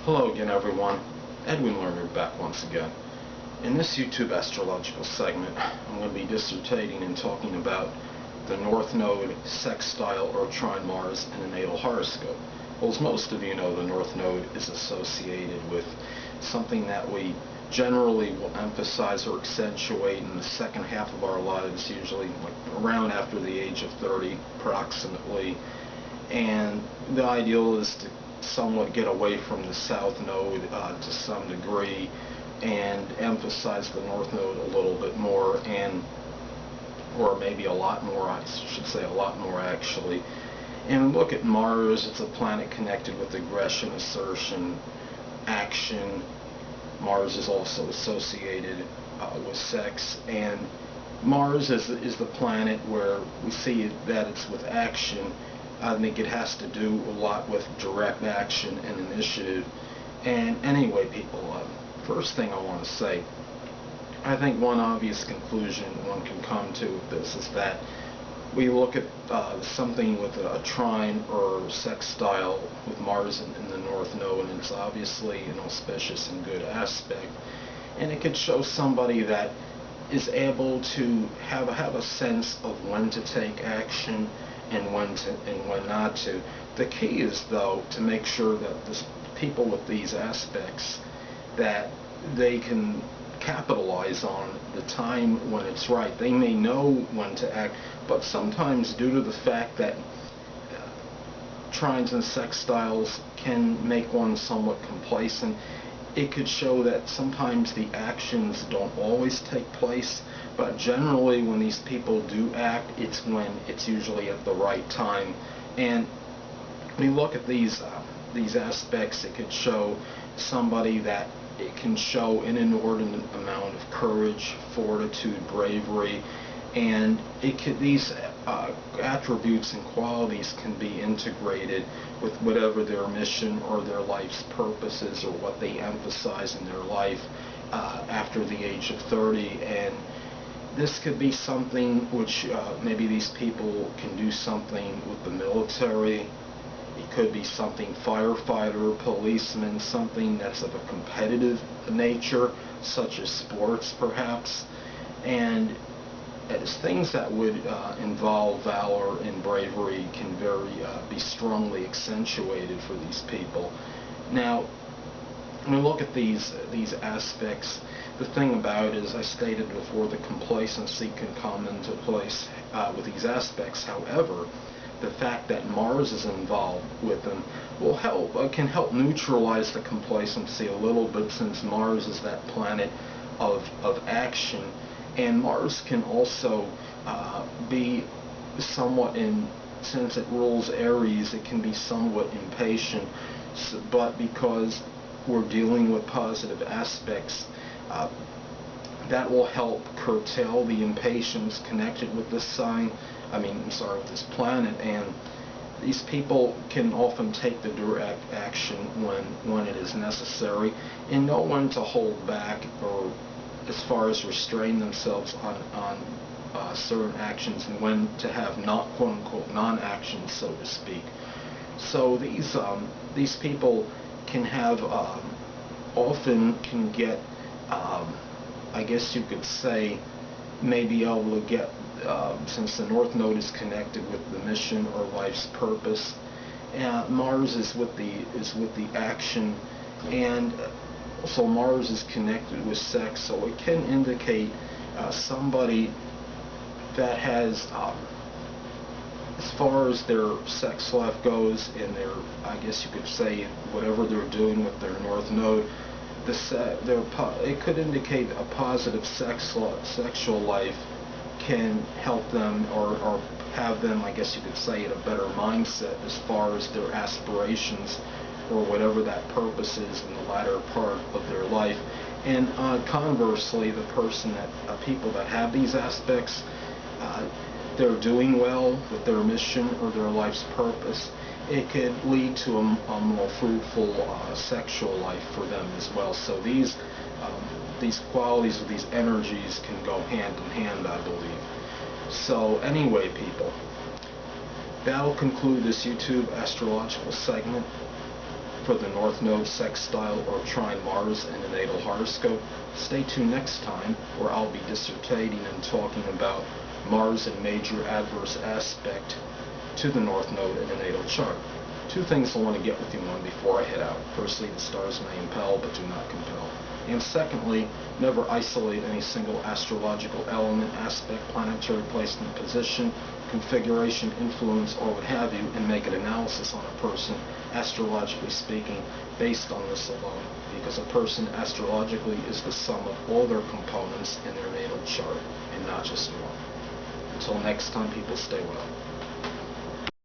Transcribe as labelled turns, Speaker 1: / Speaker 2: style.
Speaker 1: Hello again, everyone. Edwin Learnard back once again. In this YouTube astrological segment, I'm going to be dissertating and talking about the North Node, Sextile, or Trine Mars in a natal horoscope. Well, as most of you know, the North Node is associated with something that we generally will emphasize or accentuate in the second half of our lives, usually like around after the age of 30 approximately. And the ideal is to somewhat get away from the South Node to some degree and emphasize the North Node a little bit more, and or maybe a lot more, I should say a lot more actually. And look at Mars. It's a planet connected with aggression, assertion, action. Mars is also associated with sex, and Mars is the planet where we see that it's with action. I think it has to do a lot with direct action and initiative. And anyway, people, first thing I want to say, I think one obvious conclusion one can come to with this is that we look at something with a trine or sextile with Mars in the North Node, and it's obviously an auspicious and good aspect, and it could show somebody that is able to have a sense of when to take action and when not to. The key is, though, to make sure that this people with these aspects, that they can capitalize on the time when it's right. They may know when to act, but sometimes due to the fact that trines and sextiles can make one somewhat complacent, it could show that sometimes the actions don't always take place, but generally when these people do act, it's when it's usually at the right time. And when you look at these aspects, it could show somebody that it can show an inordinate amount of courage, fortitude, bravery, and these attributes and qualities can be integrated with whatever their mission or their life's purpose is, or what they emphasize in their life after the age of 30. And this could be something which maybe these people can do something with the military. It could be something firefighter, policeman, something that's of a competitive nature, such as sports perhaps. And as things that would involve valor and bravery can be strongly accentuated for these people. Now, when we look at these aspects, the thing about it is, I stated before, the complacency can come into place with these aspects. However, the fact that Mars is involved with them will can help neutralize the complacency a little bit, since Mars is that planet of action. And Mars can also be somewhat since it rules Aries, it can be somewhat impatient, but because we're dealing with positive aspects, that will help curtail the impatience connected with this sign. With this planet. And these people can often take the direct action when it is necessary, and know when to hold back, or as far as restrain themselves on certain actions, and when to have not quote-unquote non-action, so to speak. So these people can have often can get I guess you could say, may be able to get, since the North Node is connected with the mission or life's purpose, Mars is with the action, and so Mars is connected with sex, so it can indicate somebody that has, as far as their sex life goes, and their, I guess you could say, whatever they're doing with their North Node, it could indicate a positive sexual life can help them, or have them, I guess you could say, in a better mindset as far as their aspirations or whatever that purpose is in the latter part of their life. And conversely, the people that have these aspects, they're doing well with their mission or their life's purpose, it could lead to a more fruitful sexual life for them as well. So these qualities or these energies can go hand in hand, I believe. So anyway, people, that'll conclude this YouTube astrological segment. for the North Node, Sextile, or Trine Mars in the natal horoscope. Stay tuned next time where I'll be dissertating and talking about Mars in major adverse aspect to the North Node in the natal chart. Two things I want to get with you on before I head out. Firstly, the stars may impel but do not compel. And secondly, never isolate any single astrological element, aspect, planetary placement, position, configuration, influence, or what have you, and make an analysis on a person, astrologically speaking, based on this alone. Because a person astrologically is the sum of all their components in their natal chart, and not just one. Until next time, people, stay well.